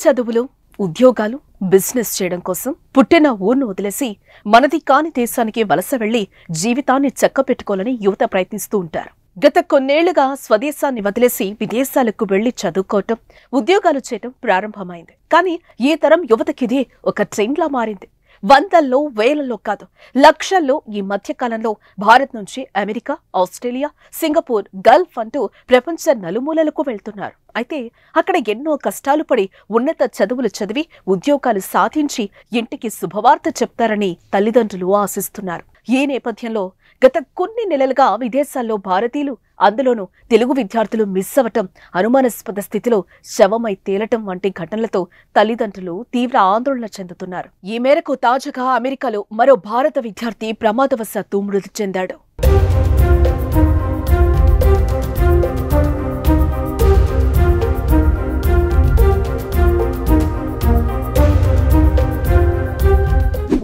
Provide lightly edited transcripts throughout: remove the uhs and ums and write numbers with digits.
చదువులు, ఉద్యోగాలు, బిజినెస్ చేయడం కోసం పుట్టిన ఊర్ను వదిలేసి మనది కాని దేశానికి వలస వెళ్లి జీవితాన్ని చక్కబెట్టుకోవాలని యువత ప్రయత్నిస్తూ ఉంటారు. గత కొన్నేళ్లుగా స్వదేశాన్ని వదిలేసి విదేశాలకు వెళ్లి చదువుకోవటం, ఉద్యోగాలు చేయటం ప్రారంభమైంది. కానీ ఈ తరం యువతకిది ఒక ట్రెండ్లా మారింది. వందల్లో, వేలల్లో కాదు, లక్షల్లో ఈ మధ్యకాలంలో భారత్ నుంచి అమెరికా, ఆస్ట్రేలియా, సింగపూర్, గల్ఫ్ అంటూ ప్రపంచ నలుమూలలకు వెళ్తున్నారు. అయితే అక్కడ ఎన్నో కష్టాలు పడి ఉన్నత చదువులు చదివి ఉద్యోగాలు సాధించి ఇంటికి శుభవార్త చెప్తారని తల్లిదండ్రులు ఆశిస్తున్నారు. ఈ నేపథ్యంలో గత కొన్ని నెలలుగా విదేశాల్లో భారతీయులు, అందులోనూ తెలుగు విద్యార్థులు మిస్ అవ్వటం, అనుమానాస్పద స్థితిలో శవమై తేలటం వంటి ఘటనలతో తల్లిదండ్రులు తీవ్ర ఆందోళన చెందుతున్నారు. ఈ మేరకు తాజాగా అమెరికాలో మరో భారత విద్యార్థి ప్రమాదవశాత్తు మృతి చెందాడు.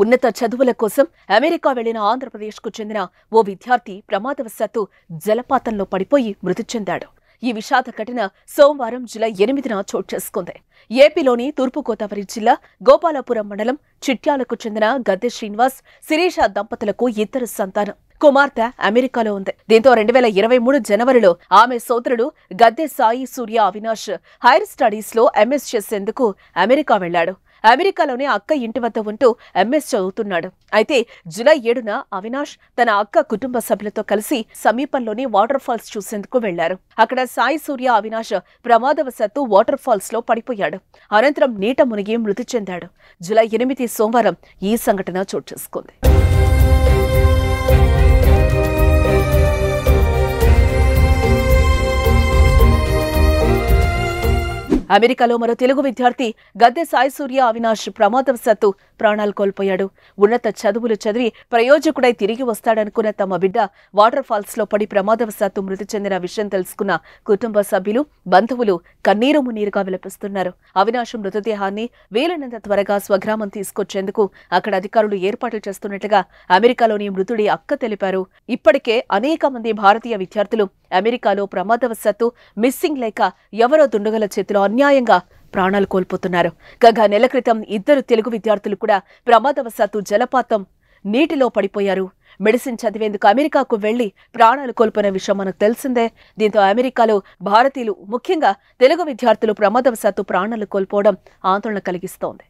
ఉన్నత చదువుల కోసం అమెరికా వెళ్లిన ఆంధ్రప్రదేశ్కు చెందిన ఓ విద్యార్థి ప్రమాదవశాత్తు జలపాతంలో పడిపోయి మృతి చెందాడు. ఈ విషాద ఘటన సోమవారం జూలై 8న చోటు చేసుకుంది. ఏపీలోని తూర్పుగోదావరి జిల్లా గోపాలపురం మండలం చిట్యాలకు చెందిన గద్దె శ్రీనివాస్, శిరీష దంపతులకు ఇద్దరు సంతానం. కుమార్తె అమెరికాలో ఉంది. దీంతో 2023 జనవరిలో ఆమె సోదరుడు గద్దె సాయి సూర్య అవినాష్ హైర్ స్టడీస్ లో ఎంఎస్ చేసేందుకు అమెరికా వెళ్లాడు. అమెరికాలోని అక్క ఇంటి వద్ద ఉంటూ ఎంఎస్ చదువుతున్నాడు. అయితే జూలై 7న అవినాష్ తన అక్క కుటుంబ సభ్యులతో కలిసి సమీపంలోని వాటర్ ఫాల్స్ చూసేందుకు వెళ్లారు. అక్కడ సాయి సూర్య అవినాష్ ప్రమాదవశాత్తు వాటర్ ఫాల్స్ లో పడిపోయాడు. అనంతరం నీట మునిగి మృతి చెందాడు. జూలై 8 సోమవారం ఈ సంఘటన చోటు చేసుకుంది. అమెరికాలో మరో తెలుగు విద్యార్థి గద్దె సాయి సూర్య అవినాష్ ప్రమాదవశాత్తు ప్రాణాలు కోల్పోయాడు. ఉన్నత చదువులు చదివి ప్రయోజకుడై తిరిగి వస్తాడనుకున్న తమ బిడ్డ వాటర్ ఫాల్స్ లో పడి ప్రమాదవశాత్తు మృతి చెందిన విషయం తెలుసుకున్న కుటుంబ సభ్యులు, బంధువులు కన్నీరు మున్నీరుగా విలపిస్తున్నారు. అవినాష్ మృతదేహాన్ని వీలైనంత త్వరగా స్వగ్రామం తీసుకొచ్చేందుకు అక్కడ అధికారులు ఏర్పాట్లు చేస్తున్నట్లుగా అమెరికాలోని మృతుడి అక్క తెలిపారు. ఇప్పటికే అనేక మంది భారతీయ విద్యార్థులు అమెరికాలో ప్రమాదవశాత్తు మిస్సింగ్ లేక ఎవరో దుండగుల చేతిలో అన్యాయంగా ప్రాణాలు కోల్పోతున్నారు. కాగా నెల క్రితం ఇద్దరు తెలుగు విద్యార్థులు కూడా ప్రమాదవశాత్తు జలపాతం నీటిలో పడిపోయారు. మెడిసిన్ చదివేందుకు అమెరికాకు వెళ్లి ప్రాణాలు కోల్పోయిన విషయం మనకు తెలిసిందే. దీంతో అమెరికాలో భారతీయులు, ముఖ్యంగా తెలుగు విద్యార్థులు ప్రమాదవశాత్తు ప్రాణాలు కోల్పోవడం ఆందోళన కలిగిస్తోంది.